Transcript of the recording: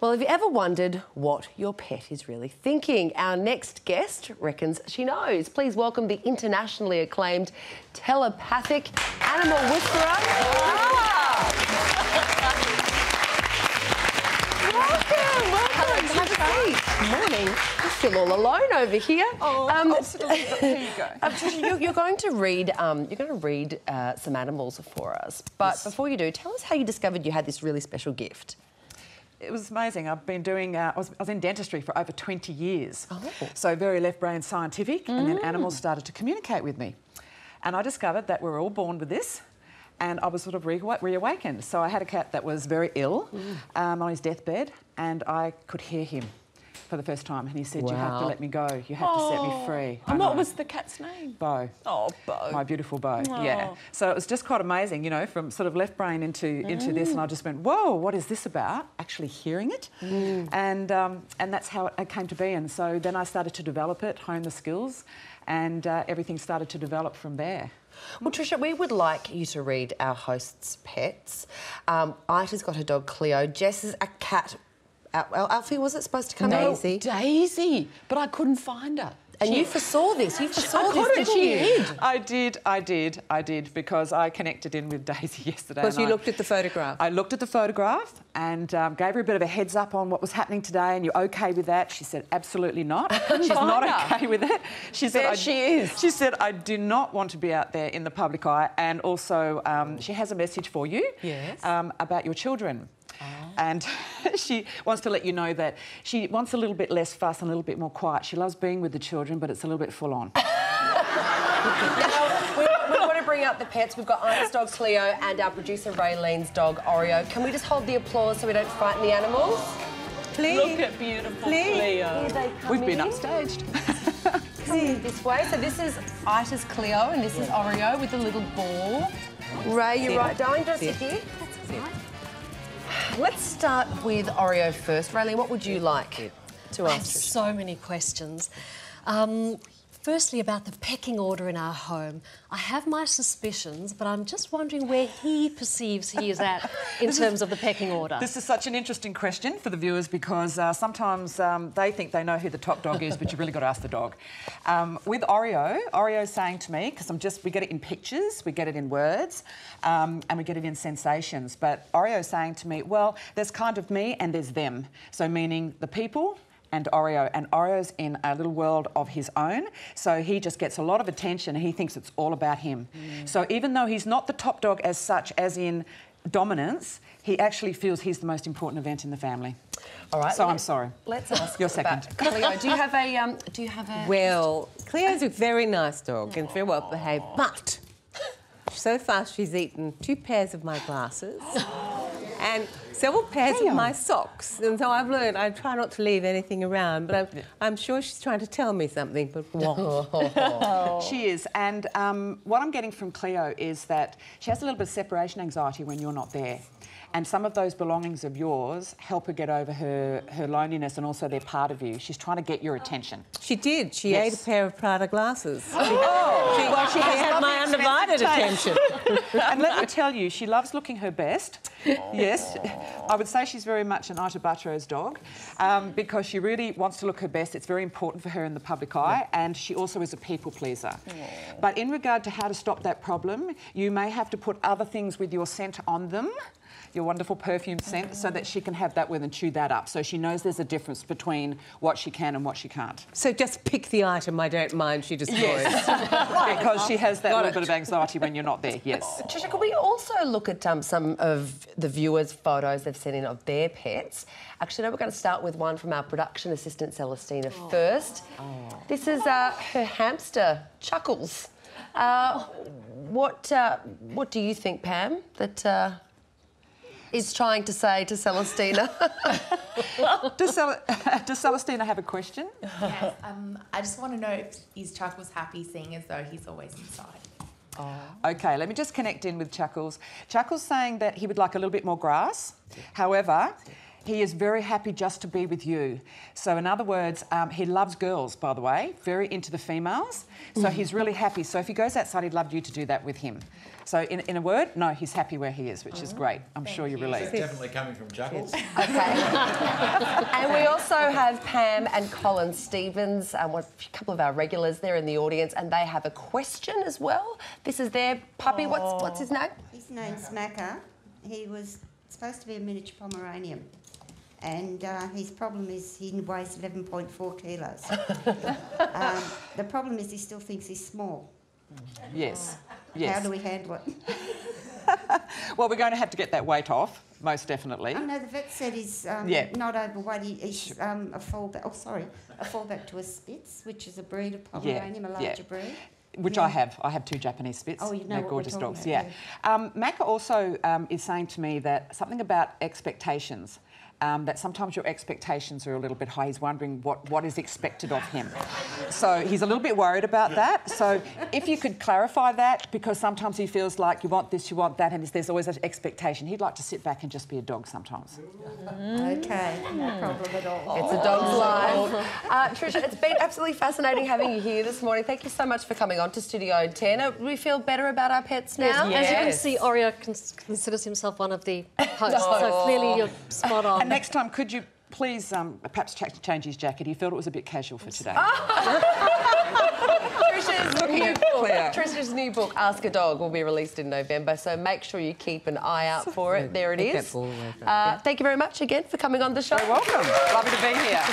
Well, have you ever wondered what your pet is really thinking? Our next guest reckons she knows. Please welcome the internationally acclaimed telepathic animal whisperer. Welcome. Have a seat. Good morning. You feel all alone over here. Here you go. Trisha, you're going to read some animals for us. But before you do, tell us how you discovered you had this really special gift. It was amazing. I've been doing... I was in dentistry for over 20 years. Oh. So very left-brain scientific, and then animals started to communicate with me. And I discovered that we're all born with this, and I was sort of reawakened. So I had a cat that was very ill on his deathbed, and I could hear him for the first time. And he said, "You have to let me go. You have to set me free." And what was the cat's name? Bo. Oh, Bo. My beautiful Bo, Oh. yeah. So it was just quite amazing, you know, from sort of left brain into this, and I just went, whoa, what is this about? Actually hearing it. And that's how it came to be. And so then I started to develop it, hone the skills, and everything started to develop from there. Well, Trisha, we would like you to read our host's pets. Ita's got her dog Cleo. Jess is a cat. Alfie, was it supposed to come? Daisy. Daisy. But I couldn't find her. And you foresaw this. You foresaw this, didn't you? I did, because I connected in with Daisy yesterday. Because you looked at the photograph. I looked at the photograph and gave her a bit of a heads up on what was happening today, and you're OK with that? She said, absolutely not. She's not OK with it. She said, she is. She said, I do not want to be out there in the public eye, and also she has a message for you about your children. And she wants to let you know that she wants a little bit less fuss and a little bit more quiet. She loves being with the children, but it's a little bit full on. Now, we want to bring out the pets. We've got Ita's dog Cleo and our producer Raylene's dog Oreo. Can we just hold the applause so we don't frighten the animals? Please. Look at beautiful Cleo. Here they come. We've been upstaged. This way. So this is Ita's Cleo and this is Oreo with the little ball. Ray, you're right, darling. Don't sit here. That's all right. Let's start with Oreo first. Raylene, what would you like to I have ask Trisha? so many questions. Firstly, about the pecking order in our home. I have my suspicions, but I'm just wondering where he perceives he is at in terms of the pecking order. This is such an interesting question for the viewers, because sometimes they think they know who the top dog is, but you've really got to ask the dog. With Oreo, Oreo's saying to me, because we get it in pictures, we get it in words, and we get it in sensations, but Oreo's saying to me, well, there's kind of me and there's them. So meaning the people and Oreo's in a little world of his own, so he just gets a lot of attention and he thinks it's all about him. So even though he's not the top dog as such, as in dominance, he actually feels he's the most important event in the family. All right. So I'm sorry. Let's ask Your second. about Cleo. Do you have a... Well, Cleo's a very nice dog and very well behaved, but so far she's eaten 2 pairs of my glasses and several pairs of my socks. And so I've learned I try not to leave anything around, but I'm sure she's trying to tell me something, but what? She is, and what I'm getting from Cleo is that she has a little bit of separation anxiety when you're not there. And some of those belongings of yours help her get over her loneliness, and also they're part of you. She's trying to get your attention. She did. She ate a pair of Prada glasses. Well, she had my undivided attention. And let me tell you, she loves looking her best. Yes, I would say she's very much an Ita Buttrose dog, because she really wants to look her best. It's very important for her in the public eye, and she also is a people pleaser. But in regard to how to stop that problem, you may have to put other things with your scent on them, your wonderful perfume scent, so that she can have that with and chew that up. So she knows there's a difference between what she can and what she can't. So just pick the item I don't mind she destroys. Yes, because she has that little bit of anxiety when you're not there, yes. Trisha, could we also look at some of the viewers' photos they've sent in of their pets? Actually, no, we're going to start with one from our production assistant, Celestina, first. This is her hamster, Chuckles. What do you think, Pam, that is trying to say to Celestina? Does Celestina have a question? Yes, I just want to know if is Chuckles happy seeing as though he's always inside? OK, let me just connect in with Chuckles. Chuckles saying that he would like a little bit more grass. However, He is very happy just to be with you. So in other words, he loves girls, by the way, very into the females. So he's really happy. So if he goes outside, he'd love you to do that with him. So in a word, no, he's happy where he is, which is great. I'm sure you're relieved. That's definitely coming from Chuckles. Okay. And we also have Pam and Colin Stevens, a couple of our regulars there in the audience, and they have a question as well. This is their puppy. What's his name? His name's McCagh. He was supposed to be a miniature Pomeranian. And his problem is he weighs 11.4 kilos. The problem is he still thinks he's small. Yes. Yes. How do we handle it? Well, we're going to have to get that weight off, most definitely. Oh no, the vet said he's not overweight. He's a fallback. Oh, sorry, a fallback to a Spitz, which is a breed of Pomeranian, a larger breed. Which I have. I have 2 Japanese Spitz. Oh, you know they're what gorgeous we're dogs. talking Yeah. about, McCagh also is saying to me that something about expectations. That sometimes your expectations are a little bit high. He's wondering what is expected of him. So he's a little bit worried about that. So if you could clarify that, because sometimes he feels like you want this, you want that, and there's always an expectation. He'd like to sit back and just be a dog sometimes. Okay, no problem at all. It's a dog's life. Trisha, it's been absolutely fascinating having you here this morning. Thank you so much for coming on to Studio 10. We feel better about our pets now? As you can see, Oreo considers himself one of the hosts, so clearly you're spot on. And next time, could you please perhaps change his jacket? He felt it was a bit casual for today. Trisha's new book, Ask a Dog, will be released in November, so make sure you keep an eye out for it. There it is. Thank you very much again for coming on the show. You're welcome. Lovely to be here.